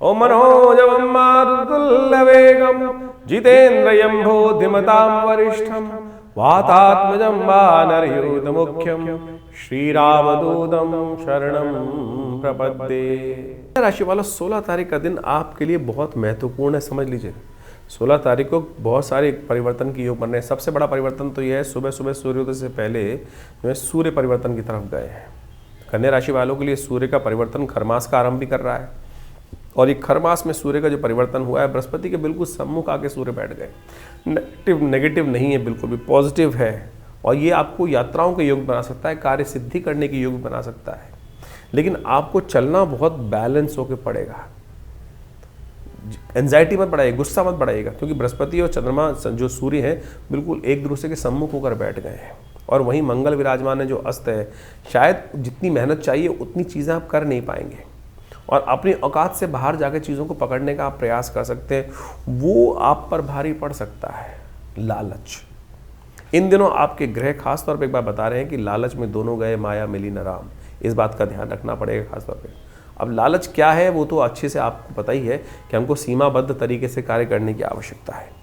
ओम मनोजवं मारुतुल्यवेगं जितेन्द्रियं बुद्धिमतां वरिष्ठं वातात्मजं वानरयूथमुख्यं श्रीरामदूतं शरणं प्रपद्ये। राशि वालों, 16 तारीख का दिन आपके लिए बहुत महत्वपूर्ण है, समझ लीजिए। 16 तारीख को बहुत सारे परिवर्तन के योग बन रहे हैं। सबसे बड़ा परिवर्तन तो यह है, सुबह सुबह सूर्योदय से पहले जो है सूर्य परिवर्तन की तरफ गए हैं। कन्या राशि वालों के लिए सूर्य का परिवर्तन खरमास का आरंभ भी कर रहा है, और ये खरमास में सूर्य का जो परिवर्तन हुआ है, बृहस्पति के बिल्कुल सम्मुख आके सूर्य बैठ गए। नेगेटिव नहीं है, बिल्कुल भी पॉजिटिव है, और ये आपको यात्राओं के योग बना सकता है, कार्य सिद्धि करने के योग बना सकता है। लेकिन आपको चलना बहुत बैलेंस होकर पड़ेगा। एंजाइटी मत बढ़ाइए, गुस्सा मत बढ़ाइएगा, क्योंकि बृहस्पति और चंद्रमा जो सूर्य हैं बिल्कुल एक दूसरे के सम्मुख होकर बैठ गए हैं, और वहीं मंगल विराजमान है जो अस्त है। शायद जितनी मेहनत चाहिए उतनी चीज़ें आप कर नहीं पाएंगे, और अपनी औकात से बाहर जाकर चीज़ों को पकड़ने का आप प्रयास कर सकते हैं, वो आप पर भारी पड़ सकता है। लालच, इन दिनों आपके ग्रह खास तौर पे एक बार बता रहे हैं कि लालच में दोनों गए माया मिली न राम। इस बात का ध्यान रखना पड़ेगा खास तौर पे। अब लालच क्या है वो तो अच्छे से आपको पता ही है कि हमको सीमाबद्ध तरीके से कार्य करने की आवश्यकता है।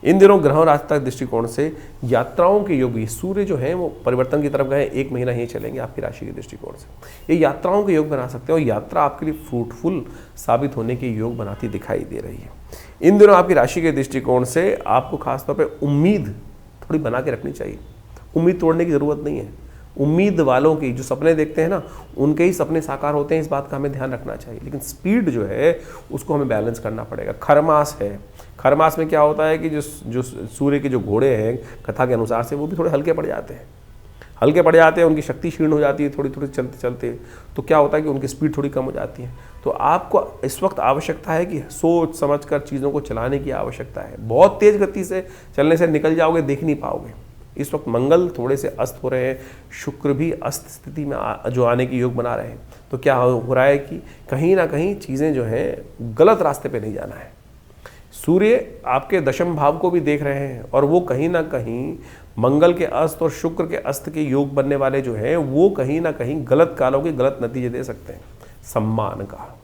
इन दिनों ग्रहों राजतक दृष्टिकोण से यात्राओं के योग, सूर्य जो है वो परिवर्तन की तरफ गए, 1 महीना ही चलेंगे आपकी राशि के दृष्टिकोण से। ये यात्राओं के योग बना सकते हैं, और यात्रा आपके लिए फ्रूटफुल साबित होने के योग बनाती दिखाई दे रही है। इन दिनों आपकी राशि के दृष्टिकोण से आपको खासतौर पर उम्मीद थोड़ी बना के रखनी चाहिए। उम्मीद तोड़ने की ज़रूरत नहीं है। उम्मीद वालों की जो सपने देखते हैं ना, उनके ही सपने साकार होते हैं, इस बात का हमें ध्यान रखना चाहिए। लेकिन स्पीड जो है उसको हमें बैलेंस करना पड़ेगा। खरमास है, खरमास में क्या होता है कि जो सूर्य के जो घोड़े हैं कथा के अनुसार से, वो भी थोड़े हल्के पड़ जाते हैं। हल्के पड़ जाते हैं, उनकी शक्ति क्षीण हो जाती है थोड़ी थोड़ी चलते चलते। तो क्या होता है कि उनकी स्पीड थोड़ी कम हो जाती है। तो आपको इस वक्त आवश्यकता है कि सोच समझ कर चीज़ों को चलाने की आवश्यकता है। बहुत तेज़ गति से चलने से निकल जाओगे, देख नहीं पाओगे। इस वक्त मंगल थोड़े से अस्त हो रहे हैं, शुक्र भी अस्त स्थिति में जो आने की योग बना रहे हैं। तो क्या हो रहा है कि कहीं ना कहीं चीज़ें जो हैं गलत रास्ते पे नहीं जाना है। सूर्य आपके दशम भाव को भी देख रहे हैं, और वो कहीं ना कहीं मंगल के अस्त और शुक्र के अस्त के योग बनने वाले जो हैं वो कहीं ना कहीं गलत कालों के गलत नतीजे दे सकते हैं। सम्मान का,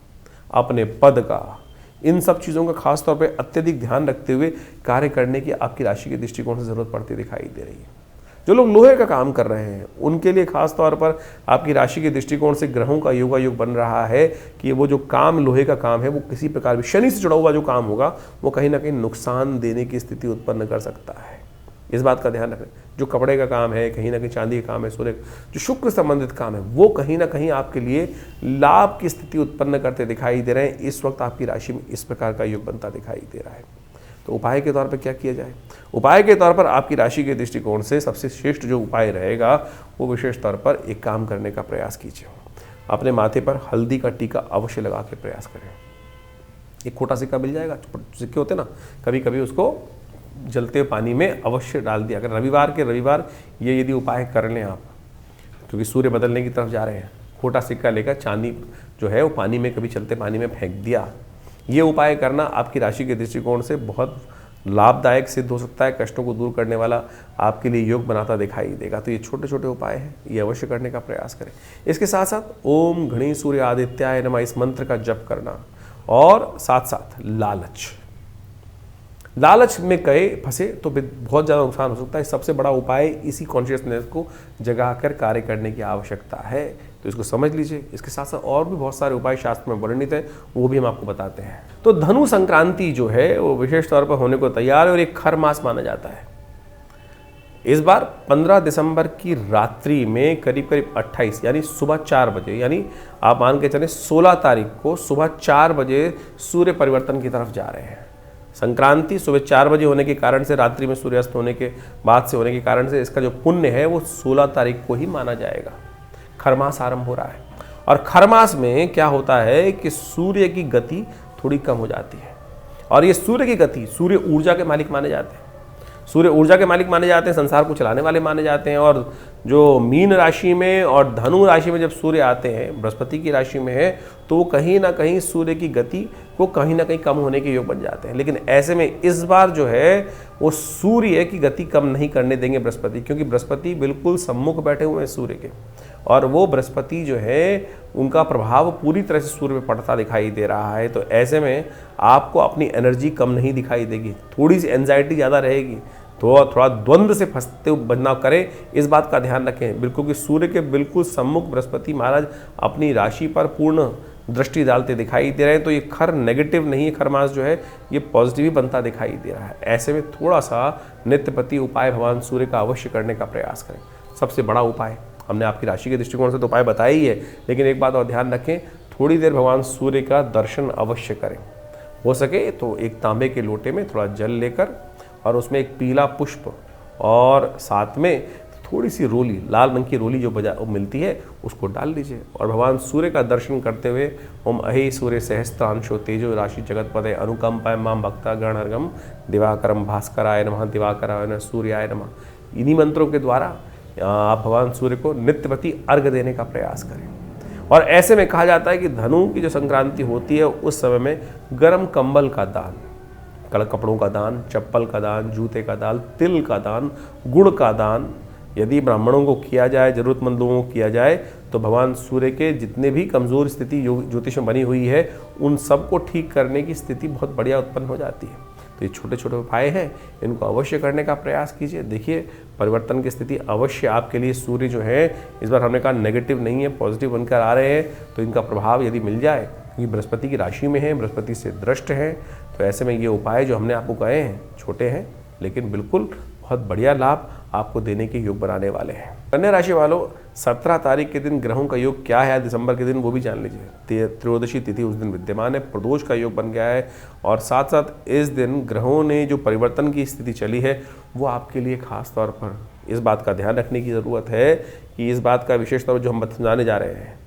अपने पद का, इन सब चीज़ों का खास तौर पे अत्यधिक ध्यान रखते हुए कार्य करने की आपकी राशि के दृष्टिकोण से ज़रूरत पड़ती दिखाई दे रही है। जो लोग लोहे का काम कर रहे हैं उनके लिए खास तौर पर आपकी राशि के दृष्टिकोण से ग्रहों का योगायोग बन रहा है कि वो जो काम लोहे का काम है वो किसी प्रकार भी शनि से जुड़ा हुआ जो काम होगा वो कहीं ना कहीं नुकसान देने की स्थिति उत्पन्न कर सकता है। इस बात का ध्यान रखें। जो कपड़े का काम है, कहीं ना कहीं चांदी का काम है, सूर्य जो शुक्र संबंधित काम है, वो कहीं ना कहीं आपके लिए लाभ की स्थिति उत्पन्न करते दिखाई दे रहे हैं। इस वक्त आपकी राशि में इस प्रकार का योग बनता दिखाई दे रहा है। तो उपाय के तौर पर क्या किया जाए? उपाय के तौर पर आपकी राशि के दृष्टिकोण से सबसे श्रेष्ठ जो उपाय रहेगा वो विशेष तौर पर एक काम करने का प्रयास कीजिए। अपने माथे पर हल्दी का टीका अवश्य लगा के प्रयास करें। एक खोटा सिक्का मिल जाएगा, सिक्के होते ना, कभी कभी उसको जलते हुए पानी में अवश्य डाल दिया। अगर रविवार ये यदि उपाय कर लें आप, क्योंकि सूर्य बदलने की तरफ जा रहे हैं, खोटा सिक्का लेकर चांदी जो है वो पानी में, कभी चलते पानी में फेंक दिया। ये उपाय करना आपकी राशि के दृष्टिकोण से बहुत लाभदायक सिद्ध हो सकता है। कष्टों को दूर करने वाला आपके लिए योग बनाता दिखाई देगा। तो ये छोटे छोटे उपाय हैं, ये अवश्य करने का प्रयास करें। इसके साथ साथ ओम घणी सूर्य आदित्याय नमः इस मंत्र का जप करना, और साथ साथ लालच में गए फंसे तो बहुत ज़्यादा नुकसान हो सकता है। सबसे बड़ा उपाय इसी कॉन्शियसनेस को जगा कर कार्य करने की आवश्यकता है। तो इसको समझ लीजिए। इसके साथ साथ और भी बहुत सारे उपाय शास्त्र में वर्णित हैं, वो भी हम आपको बताते हैं। तो धनु संक्रांति जो है वो विशेष तौर पर होने को तैयार है, और एक खर मास माना जाता है। इस बार 15 दिसंबर की रात्रि में करीब 28 यानी सुबह 4 बजे, यानी आप मान के चलें 16 तारीख को सुबह 4 बजे सूर्य परिवर्तन की तरफ जा रहे हैं। संक्रांति सुबह 4 बजे होने के कारण से, रात्रि में सूर्यास्त होने के बाद से होने के कारण से, इसका जो पुण्य है वो 16 तारीख को ही माना जाएगा। खरमास आरंभ हो रहा है, और खरमास में क्या होता है कि सूर्य की गति थोड़ी कम हो जाती है। और ये सूर्य की गति, सूर्य ऊर्जा के मालिक माने जाते हैं। सूर्य ऊर्जा के मालिक माने जाते हैं, संसार को चलाने वाले माने जाते हैं। और जो मीन राशि में और धनु राशि में जब सूर्य आते हैं, बृहस्पति की राशि में है, तो वो कहीं ना कहीं सूर्य की गति को कहीं ना कहीं कम होने के योग बन जाते हैं। लेकिन ऐसे में इस बार जो है वो सूर्य की गति कम नहीं करने देंगे बृहस्पति, क्योंकि बृहस्पति बिल्कुल सम्मुख बैठे हुए हैं सूर्य के, और वो बृहस्पति जो है उनका प्रभाव पूरी तरह से सूर्य पे पड़ता दिखाई दे रहा है। तो ऐसे में आपको अपनी एनर्जी कम नहीं दिखाई देगी, थोड़ी सी एंजाइटी ज़्यादा रहेगी, तो थोड़ा द्वंद्व से फंसते बदलाव करें, इस बात का ध्यान रखें बिल्कुल कि सूर्य के बिल्कुल सम्मुख बृहस्पति महाराज अपनी राशि पर पूर्ण दृष्टि डालते दिखाई दे रहे हैं। तो ये खर नेगेटिव नहीं है, खर मास जो है ये पॉजिटिव ही बनता दिखाई दे रहा है। ऐसे में थोड़ा सा नित्यपति उपाय भगवान सूर्य का अवश्य करने का प्रयास करें। सबसे बड़ा उपाय हमने आपकी राशि के दृष्टिकोण से तो उपाय बताया ही है, लेकिन एक बात और ध्यान रखें, थोड़ी देर भगवान सूर्य का दर्शन अवश्य करें। हो सके तो एक तांबे के लोटे में थोड़ा जल लेकर और उसमें एक पीला पुष्प और साथ में थोड़ी सी रोली, लाल रंग की रोली जो मिलती है उसको डाल लीजिए और भगवान सूर्य का दर्शन करते हुए ओम अहे सूर्य सहस्त्रांशो तेजो राशि जगतपदे अनुकंपाय माम भक्ता गणहर्गम दिवाकरम भास्कराय नमः दिवाकराय नमः सूर्याय नमः, इन्हीं मंत्रों के द्वारा आप भगवान सूर्य को नित्यपति अर्घ देने का प्रयास करें। और ऐसे में कहा जाता है कि धनु की जो संक्रांति होती है उस समय में गर्म कंबल का दान, कपड़ों का दान, चप्पल का दान, जूते का दान, तिल का दान, गुड़ का दान यदि ब्राह्मणों को किया जाए, जरूरतमंद लोगों को किया जाए, तो भगवान सूर्य के जितने भी कमज़ोर स्थिति ज्योतिष में बनी हुई है उन सबको ठीक करने की स्थिति बहुत बढ़िया उत्पन्न हो जाती है। तो ये छोटे छोटे उपाय हैं, इनको अवश्य करने का प्रयास कीजिए। देखिए परिवर्तन की स्थिति अवश्य आपके लिए सूर्य जो है इस बार हमने कहा नेगेटिव नहीं है, पॉजिटिव बनकर आ रहे हैं। तो इनका प्रभाव यदि मिल जाए, क्योंकि बृहस्पति की राशि में है, बृहस्पति से दृष्ट है, तो ऐसे में ये उपाय जो हमने आपको कहे हैं छोटे हैं लेकिन बिल्कुल बहुत बढ़िया लाभ आपको देने के योग बनाने वाले हैं। कन्या राशि वालों 17 तारीख के दिन ग्रहों का योग क्या है दिसंबर के दिन वो भी जान लीजिए। त्रयोदशी तिथि उस दिन विद्यमान है, प्रदोष का योग बन गया है और साथ साथ इस दिन ग्रहों ने जो परिवर्तन की स्थिति चली है वो आपके लिए खास तौर पर इस बात का ध्यान रखने की ज़रूरत है कि इस बात का विशेष तौर पर जो हम समझाने जा रहे हैं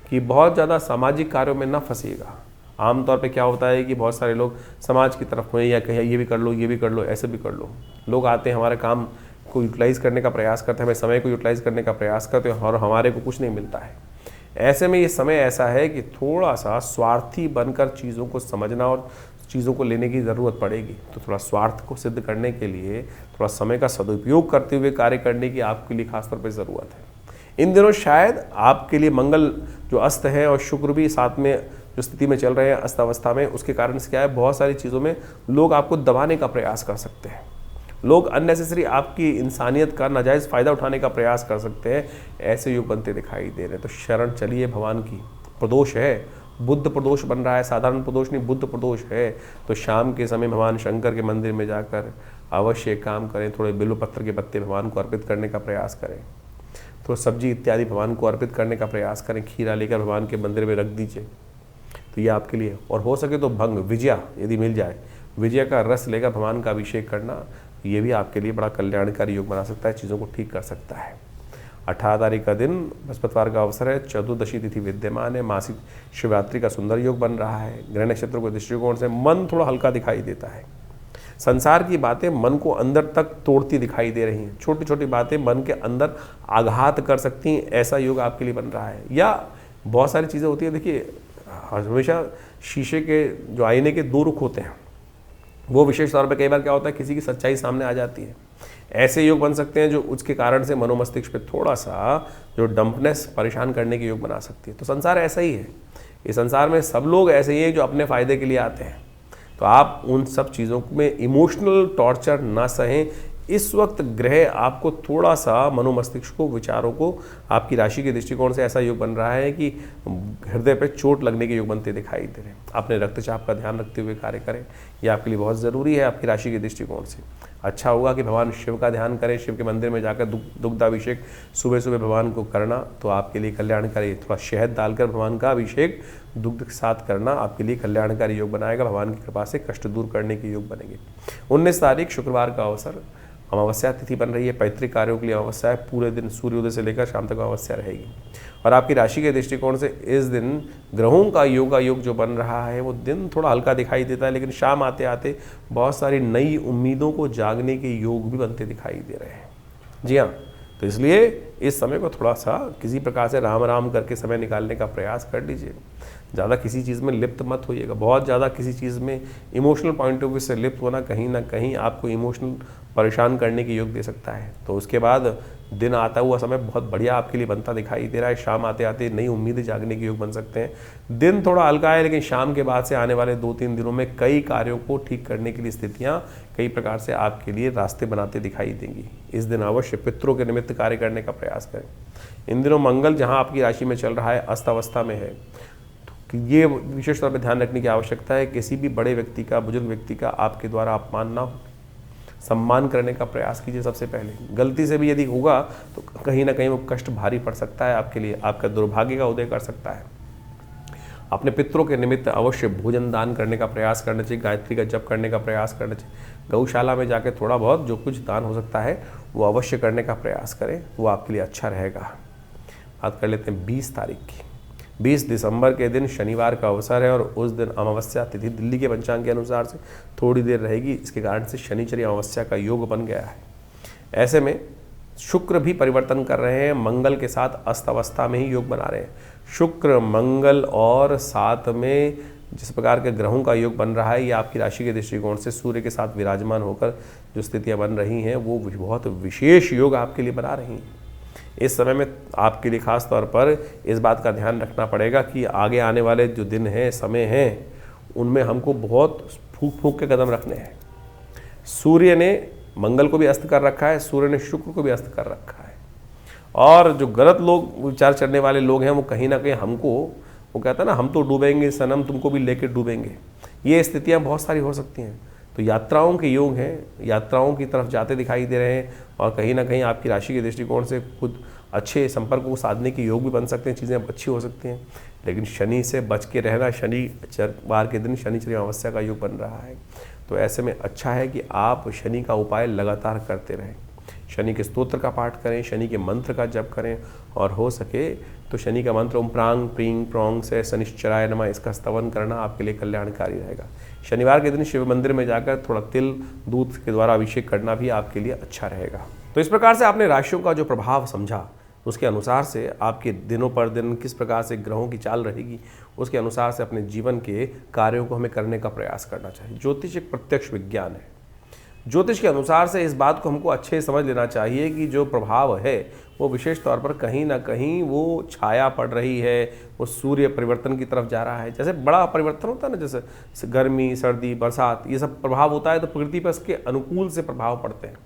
कि बहुत ज़्यादा सामाजिक कार्यों में ना फंसिएगा। आमतौर पे क्या होता है कि बहुत सारे लोग समाज की तरफ हुए या कहें ये भी कर लो, ये भी कर लो, ऐसे भी कर लो। लोग आते हैं, हमारे काम को यूटिलाइज़ करने का प्रयास करते हैं, हमें समय को यूटिलाइज़ करने का प्रयास करते हैं और हमारे को कुछ नहीं मिलता है। ऐसे में ये समय ऐसा है कि थोड़ा सा स्वार्थी बनकर चीज़ों को समझना और चीज़ों को लेने की ज़रूरत पड़ेगी। तो थोड़ा स्वार्थ को सिद्ध करने के लिए थोड़ा समय का सदुपयोग करते हुए कार्य करने की आपके लिए खासतौर पर ज़रूरत है। इन दिनों शायद आपके लिए मंगल जो अस्त है और शुक्र भी साथ में जो स्थिति में चल रहे हैं अस्त अवस्था में, उसके कारण से क्या है बहुत सारी चीज़ों में लोग आपको दबाने का प्रयास कर सकते हैं। लोग अननेसेसरी आपकी इंसानियत का नाजायज़ फ़ायदा उठाने का प्रयास कर सकते हैं। ऐसे योग बनते दिखाई दे रहे हैं। तो शरण चलिए भगवान की। प्रदोष है, बुद्ध प्रदोष बन रहा है, साधारण प्रदोष नहीं, बुद्ध प्रदोष है। तो शाम के समय भगवान शंकर के मंदिर में जाकर अवश्य एक काम करें, थोड़े बिल्वपत्र के पत्ते भगवान को अर्पित करने का प्रयास करें, तो सब्जी इत्यादि भगवान को अर्पित करने का प्रयास करें, खीरा लेकर भगवान के मंदिर में रख दीजिए। तो ये आपके लिए, और हो सके तो भंग विजया यदि मिल जाए, विजय का रस लेकर भगवान का अभिषेक करना, ये भी आपके लिए बड़ा कल्याणकारी योग बना सकता है, चीज़ों को ठीक कर सकता है। 18 तारीख का दिन बृहस्पतिवार का अवसर है, चतुर्दशी तिथि विद्यमान है, मासिक शिवरात्रि का सुंदर योग बन रहा है। ग्रह नक्षत्रों के दृष्टिकोण से मन थोड़ा हल्का दिखाई देता है। संसार की बातें मन को अंदर तक तोड़ती दिखाई दे रही हैं, छोटी छोटी बातें मन के अंदर आघात कर सकती हैं, ऐसा योग आपके लिए बन रहा है। या बहुत सारी चीज़ें होती हैं, देखिए हमेशा शीशे के जो आईने के दो रुख होते हैं, वो विशेष तौर पे कई बार क्या होता है किसी की सच्चाई सामने आ जाती है। ऐसे योग बन सकते हैं जो उसके कारण से मनोमस्तिष्क पे थोड़ा सा जो डंपनेस परेशान करने के योग बना सकती है। तो संसार ऐसा ही है, इस संसार में सब लोग ऐसे ही हैं जो अपने फ़ायदे के लिए आते हैं। तो आप उन सब चीज़ों में इमोशनल टॉर्चर ना सहें। इस वक्त ग्रह आपको थोड़ा सा मनोमस्तिष्क को, विचारों को, आपकी राशि के दृष्टिकोण से ऐसा योग बन रहा है कि हृदय पर चोट लगने के योग बनते दिखाई दे रहे हैं। अपने रक्तचाप का ध्यान रखते हुए कार्य करें, ये आपके लिए बहुत ज़रूरी है। आपकी राशि के दृष्टिकोण से अच्छा होगा कि भगवान शिव का ध्यान करें, शिव के मंदिर में जाकर दुग्धाभिषेक सुबह सुबह भगवान को करना तो आपके लिए कल्याणकारी। थोड़ा शहद डालकर भगवान का अभिषेक दुग्ध के साथ करना आपके लिए कल्याणकारी योग बनाएगा, भगवान की कृपा से कष्ट दूर करने के योग बनेंगे। 19 तारीख शुक्रवार का अवसर, अमावस्या तिथि बन रही है, पैतृक कार्यों के लिए अमावस्या है, पूरे दिन सूर्योदय से लेकर शाम तक अमावस्या रहेगी। और आपकी राशि के दृष्टिकोण से इस दिन ग्रहों का योग जो बन रहा है वो दिन थोड़ा हल्का दिखाई देता है, लेकिन शाम आते आते बहुत सारी नई उम्मीदों को जागने के योग भी बनते दिखाई दे रहे हैं। जी हाँ, तो इसलिए इस समय को थोड़ा सा किसी प्रकार से राम राम करके समय निकालने का प्रयास कर लीजिए। ज़्यादा किसी चीज़ में लिप्त मत होइएगा। बहुत ज़्यादा किसी चीज़ में इमोशनल पॉइंट ऑफ व्यू से लिप्त होना कहीं ना कहीं आपको इमोशनल परेशान करने के योग दे सकता है। तो उसके बाद दिन आता हुआ समय बहुत बढ़िया आपके लिए बनता दिखाई दे रहा है। शाम आते आते नई उम्मीदें जागने के योग बन सकते हैं। दिन थोड़ा हल्का है, लेकिन शाम के बाद से आने वाले 2-3 दिनों में कई कार्यों को ठीक करने के लिए स्थितियां कई प्रकार से आपके लिए रास्ते बनाते दिखाई देंगी। इस दिन अवश्य पितरों के निमित्त कार्य करने का प्रयास करें। इन दिनों मंगल जहाँ आपकी राशि में चल रहा है अस्त में है, तो ये विशेष तौर पर ध्यान रखने की आवश्यकता है किसी भी बड़े व्यक्ति का, बुजुर्ग व्यक्ति का आपके द्वारा अपमान ना हो। सम्मान करने का प्रयास कीजिए सबसे पहले। गलती से भी यदि होगा तो कहीं ना कहीं वो कष्ट भारी पड़ सकता है आपके लिए, आपका दुर्भाग्य का उदय कर सकता है। अपने पितरों के निमित्त अवश्य भोजन दान करने का प्रयास करना चाहिए, गायत्री का जप करने का प्रयास करना चाहिए। गौशाला में जाकर थोड़ा बहुत जो कुछ दान हो सकता है वो अवश्य करने का प्रयास करें, वो आपके लिए अच्छा रहेगा। बात कर लेते हैं 20 तारीख की। 20 दिसंबर के दिन शनिवार का अवसर है और उस दिन अमावस्या तिथि दिल्ली के पंचांग के अनुसार से थोड़ी देर रहेगी। इसके कारण से शनिचरी अमावस्या का योग बन गया है। ऐसे में शुक्र भी परिवर्तन कर रहे हैं, मंगल के साथ अस्त अवस्था में ही योग बना रहे हैं। शुक्र, मंगल और साथ में जिस प्रकार के ग्रहों का योग बन रहा है, ये आपकी राशि के दृष्टिकोण से सूर्य के साथ विराजमान होकर जो स्थितियाँ बन रही हैं वो बहुत विशेष योग आपके लिए बना रही हैं। इस समय में आपके लिए खास तौर पर इस बात का ध्यान रखना पड़ेगा कि आगे आने वाले जो दिन हैं, समय हैं, उनमें हमको बहुत फूंक फूंक के कदम रखने हैं। सूर्य ने मंगल को भी अस्त कर रखा है, सूर्य ने शुक्र को भी अस्त कर रखा है। और जो गलत लोग विचार करने वाले लोग हैं वो कहीं ना कहीं हमको, वो कहता है ना, हम तो डूबेंगे सनम, तुमको भी लेके डूबेंगे। ये स्थितियाँ बहुत सारी हो सकती हैं। तो यात्राओं के योग हैं, यात्राओं की तरफ जाते दिखाई दे रहे हैं और कहीं ना कहीं आपकी राशि के दृष्टिकोण से खुद अच्छे संपर्क को साधने के योग भी बन सकते हैं, चीज़ें अच्छी हो सकती हैं। लेकिन शनि से बच के रहना, शनिवार के दिन शनिचरी अमावस्या का योग बन रहा है, तो ऐसे में अच्छा है कि आप शनि का उपाय लगातार करते रहें। शनि के स्तोत्र का पाठ करें, शनि के मंत्र का जप करें और हो सके तो शनि का मंत्र ओम प्रांग प्रींग प्रोंग से शनिश्चराय नमः, इसका स्तवन करना आपके लिए कल्याणकारी रहेगा। शनिवार के दिन शिव मंदिर में जाकर थोड़ा तिल दूध के द्वारा अभिषेक करना भी आपके लिए अच्छा रहेगा। तो इस प्रकार से आपने राशियों का जो प्रभाव समझा, उसके अनुसार से आपके दिनों पर दिन किस प्रकार से ग्रहों की चाल रहेगी, उसके अनुसार से अपने जीवन के कार्यों को हमें करने का प्रयास करना चाहिए। ज्योतिष एक प्रत्यक्ष विज्ञान है। ज्योतिष के अनुसार से इस बात को हमको अच्छे समझ लेना चाहिए कि जो प्रभाव है वो विशेष तौर पर कहीं ना कहीं वो छाया पड़ रही है, वो सूर्य परिवर्तन की तरफ जा रहा है। जैसे बड़ा परिवर्तन होता है ना, जैसे गर्मी, सर्दी, बरसात, ये सब प्रभाव होता है तो प्रकृति पर इसके अनुकूल से प्रभाव पड़ते हैं।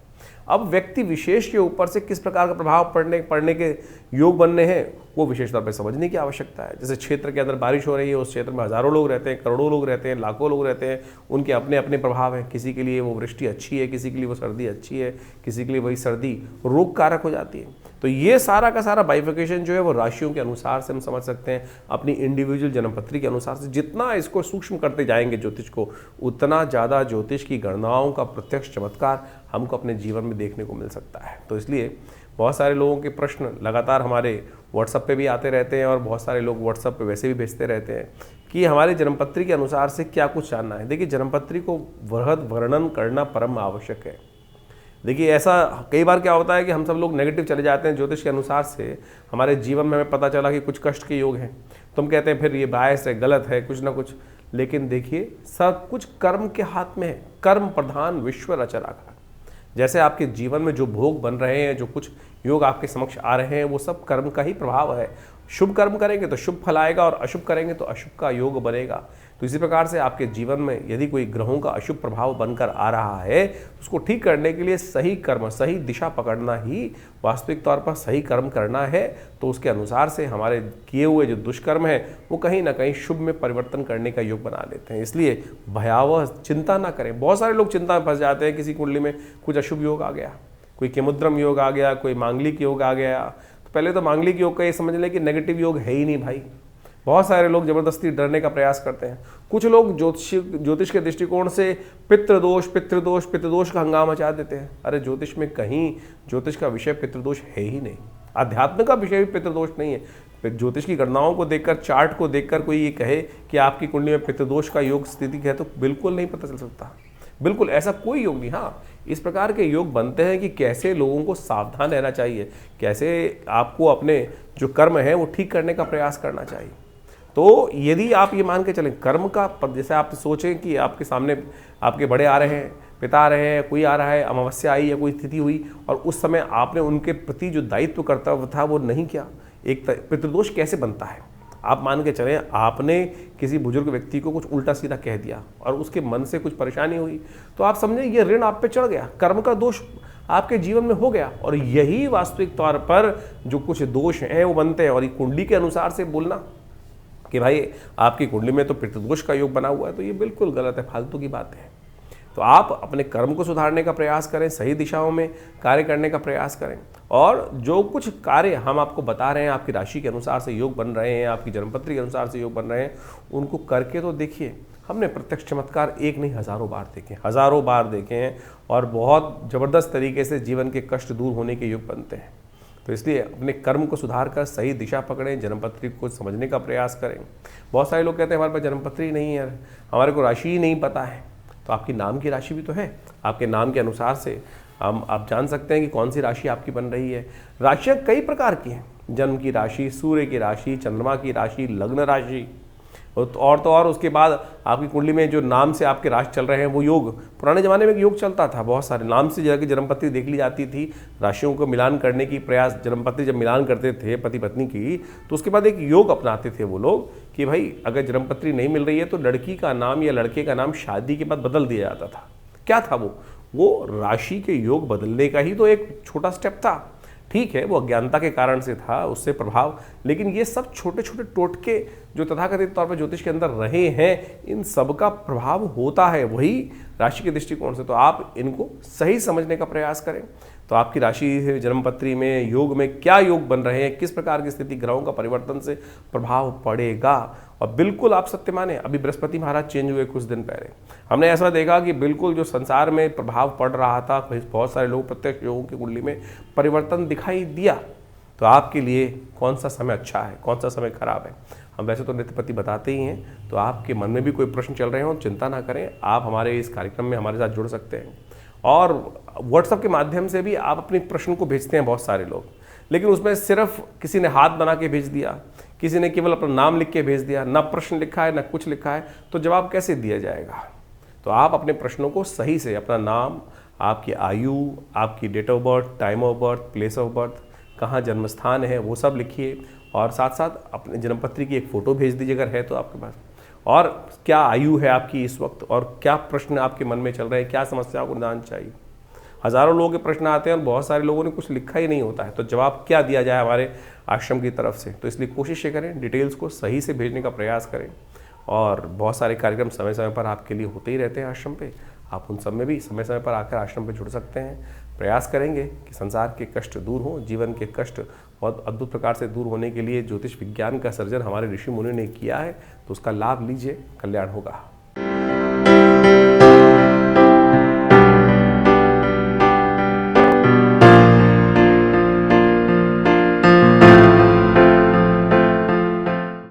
अब व्यक्ति विशेष के ऊपर से किस प्रकार का प्रभाव पड़ने के योग बनने हैं वो विशेष तौर पर समझने की आवश्यकता है। जैसे क्षेत्र के अंदर बारिश हो रही है, उस क्षेत्र में हज़ारों लोग रहते हैं, करोड़ों लोग रहते हैं, लाखों लोग रहते हैं, उनके अपने अपने प्रभाव हैं। किसी के लिए वो वृष्टि अच्छी है, किसी के लिए वो सर्दी अच्छी है, किसी के लिए वही सर्दी रोग कारक हो जाती है। तो ये सारा का सारा बाइफिकेशन जो है वो राशियों के अनुसार से हम समझ सकते हैं, अपनी इंडिविजुअल जन्मपत्री के अनुसार से। जितना इसको सूक्ष्म करते जाएंगे ज्योतिष को, उतना ज़्यादा ज्योतिष की गणनाओं का प्रत्यक्ष चमत्कार हमको अपने जीवन में देखने को मिल सकता है। तो इसलिए बहुत सारे लोगों के प्रश्न लगातार हमारे व्हाट्सएप पे भी आते रहते हैं और बहुत सारे लोग व्हाट्सएप पे वैसे भी भेजते रहते हैं कि हमारे जन्मपत्री के अनुसार से क्या कुछ जानना है। देखिए, जन्मपत्री को वृहद वर्णन करना परम आवश्यक है। देखिए, ऐसा कई बार क्या होता है कि हम सब लोग नेगेटिव चले जाते हैं ज्योतिष के अनुसार से। हमारे जीवन में हमें पता चला कि कुछ कष्ट के योग हैं, तो हम कहते हैं फिर ये बायस है, गलत है, कुछ ना कुछ। लेकिन देखिए, सब कुछ कर्म के हाथ में है। कर्म प्रधान विश्व रच रखा। जैसे आपके जीवन में जो भोग बन रहे हैं, जो कुछ योग आपके समक्ष आ रहे हैं, वो सब कर्म का ही प्रभाव है। शुभ कर्म करेंगे तो शुभ फल आएगा और अशुभ करेंगे तो अशुभ का योग बनेगा। तो इसी प्रकार से आपके जीवन में यदि कोई ग्रहों का अशुभ प्रभाव बनकर आ रहा है, उसको ठीक करने के लिए सही कर्म, सही दिशा पकड़ना ही वास्तविक तौर पर सही कर्म करना है। तो उसके अनुसार से हमारे किए हुए जो दुष्कर्म है वो कहीं ना कहीं शुभ में परिवर्तन करने का योग बना लेते हैं। इसलिए भयावह चिंता ना करें। बहुत सारे लोग चिंता में फंस जाते हैं, किसी कुंडली में कुछ अशुभ योग आ गया, कोई केमुद्रम योग आ गया, कोई मांगलिक योग आ गया। तो पहले तो मांगलिक योग का ये समझ लें कि नेगेटिव योग है ही नहीं भाई। बहुत सारे लोग जबरदस्ती डरने का प्रयास करते हैं। कुछ लोग ज्योतिष के दृष्टिकोण से पितृदोष का हंगामा मचा देते हैं। अरे ज्योतिष में कहीं ज्योतिष का विषय पितृदोष है ही नहीं। अध्यात्म का विषय भी पितृदोष नहीं है। ज्योतिष की गणनाओं को देखकर, चार्ट को देखकर कोई ये कहे कि आपकी कुंडली में पितृदोष का योग स्थिति है तो बिल्कुल नहीं पता चल सकता। बिल्कुल ऐसा कोई योग नहीं। हाँ, इस प्रकार के योग बनते हैं कि कैसे लोगों को सावधान रहना चाहिए, कैसे आपको अपने जो कर्म है वो ठीक करने का प्रयास करना चाहिए। तो यदि आप ये मान के चलें कर्म का, जैसे आप सोचें कि आपके सामने आपके बड़े आ रहे हैं, पिता आ रहे हैं, कोई आ रहा है, अमावस्या आई या कोई स्थिति हुई और उस समय आपने उनके प्रति जो दायित्व कर्तव्य था वो नहीं किया, एक पितृदोष कैसे बनता है। आप मान के चलें आपने किसी बुजुर्ग व्यक्ति को कुछ उल्टा सीधा कह दिया और उसके मन से कुछ परेशानी हुई, तो आप समझें ये ऋण आप पे चढ़ गया, कर्म का दोष आपके जीवन में हो गया। और यही वास्तविक तौर पर जो कुछ दोष हैं वो बनते हैं। और ये कुंडली के अनुसार से बोलना कि भाई आपकी कुंडली में तो पितृदोष का योग बना हुआ है, तो ये बिल्कुल गलत है, फालतू की बात है। तो आप अपने कर्म को सुधारने का प्रयास करें, सही दिशाओं में कार्य करने का प्रयास करें, और जो कुछ कार्य हम आपको बता रहे हैं, आपकी राशि के अनुसार से योग बन रहे हैं, आपकी जन्मपत्री के अनुसार से योग बन रहे हैं, उनको करके तो देखिए। हमने प्रत्यक्ष चमत्कार एक नहीं हज़ारों बार देखे, हज़ारों बार देखे हैं, और बहुत ज़बरदस्त तरीके से जीवन के कष्ट दूर होने के योग बनते हैं। तो इसलिए अपने कर्म को सुधार कर सही दिशा पकड़ें, जन्मपत्री को समझने का प्रयास करें। बहुत सारे लोग कहते हैं हमारे पास जन्मपत्री नहीं है, हमारे को राशि ही नहीं पता है। तो आपकी नाम की राशि भी तो है, आपके नाम के अनुसार से आप जान सकते हैं कि कौन सी राशि आपकी बन रही है। राशियाँ कई प्रकार की हैं, जन्म की राशि, सूर्य की राशि, चंद्रमा की राशि, लग्न राशि, और तो और उसके बाद आपकी कुंडली में जो नाम से आपके राशि चल रहे हैं वो योग। पुराने ज़माने में एक योग चलता था, बहुत सारे नाम से जाकर जन्मपत्री देख ली जाती थी, राशियों को मिलान करने की प्रयास, जन्मपत्री जब मिलान करते थे पति पत्नी की, तो उसके बाद एक योग अपनाते थे वो लोग कि भाई अगर जन्मपत्री नहीं मिल रही है तो लड़की का नाम या लड़के का नाम शादी के बाद बदल दिया जाता था। क्या था वो राशि के योग बदलने का ही तो एक छोटा स्टेप था। ठीक है, वो अज्ञानता के कारण से था, उससे प्रभाव, लेकिन ये सब छोटे छोटे टोटके जो तथाकथित तौर पर ज्योतिष के अंदर रहे हैं, इन सब का प्रभाव होता है वही राशि के दृष्टिकोण से। तो आप इनको सही समझने का प्रयास करें। तो आपकी राशि जन्मपत्री में योग में क्या योग बन रहे हैं, किस प्रकार की स्थिति ग्रहों का परिवर्तन से प्रभाव पड़ेगा। और बिल्कुल आप सत्य माने, अभी बृहस्पति महाराज चेंज हुए कुछ दिन पहले, हमने ऐसा देखा कि बिल्कुल जो संसार में प्रभाव पड़ रहा था, बहुत सारे लोग प्रत्यक्ष योगों की कुंडली में परिवर्तन दिखाई दिया। तो आपके लिए कौन सा समय अच्छा है, कौन सा समय खराब है, हम वैसे तो नित्यपति बताते ही हैं। तो आपके मन में भी कोई प्रश्न चल रहे हो, चिंता ना करें, आप हमारे इस कार्यक्रम में हमारे साथ जुड़ सकते हैं। और व्हाट्सएप के माध्यम से भी आप अपने प्रश्न को भेजते हैं बहुत सारे लोग, लेकिन उसमें सिर्फ किसी ने हाथ बना के भेज दिया, किसी ने केवल अपना नाम लिख के भेज दिया, ना प्रश्न लिखा है ना कुछ लिखा है, तो जवाब कैसे दिया जाएगा। तो आप अपने प्रश्नों को सही से, अपना नाम, आपकी आयु, आपकी date of birth, time of birth, place of birth, कहाँ जन्म स्थान है, वो सब लिखिए, और साथ साथ अपने जन्मपत्री की एक फ़ोटो भेज दीजिए अगर है तो आपके पास, और क्या आयु है आपकी इस वक्त, और क्या प्रश्न आपके मन में चल रहे हैं, क्या समस्याओं को निदान चाहिए। हज़ारों लोगों के प्रश्न आते हैं और बहुत सारे लोगों ने कुछ लिखा ही नहीं होता है, तो जवाब क्या दिया जाए हमारे आश्रम की तरफ से। तो इसलिए कोशिश ये करें, डिटेल्स को सही से भेजने का प्रयास करें। और बहुत सारे कार्यक्रम समय समय पर आपके लिए होते ही रहते हैं आश्रम पे, आप उन सब में भी समय समय पर आकर आश्रम पे जुड़ सकते हैं। प्रयास करेंगे कि संसार के कष्ट दूर हों, जीवन के कष्ट बहुत अद्भुत प्रकार से दूर होने के लिए ज्योतिष विज्ञान का सर्जन हमारे ऋषि मुनि ने किया है, तो उसका लाभ लीजिए, कल्याण होगा।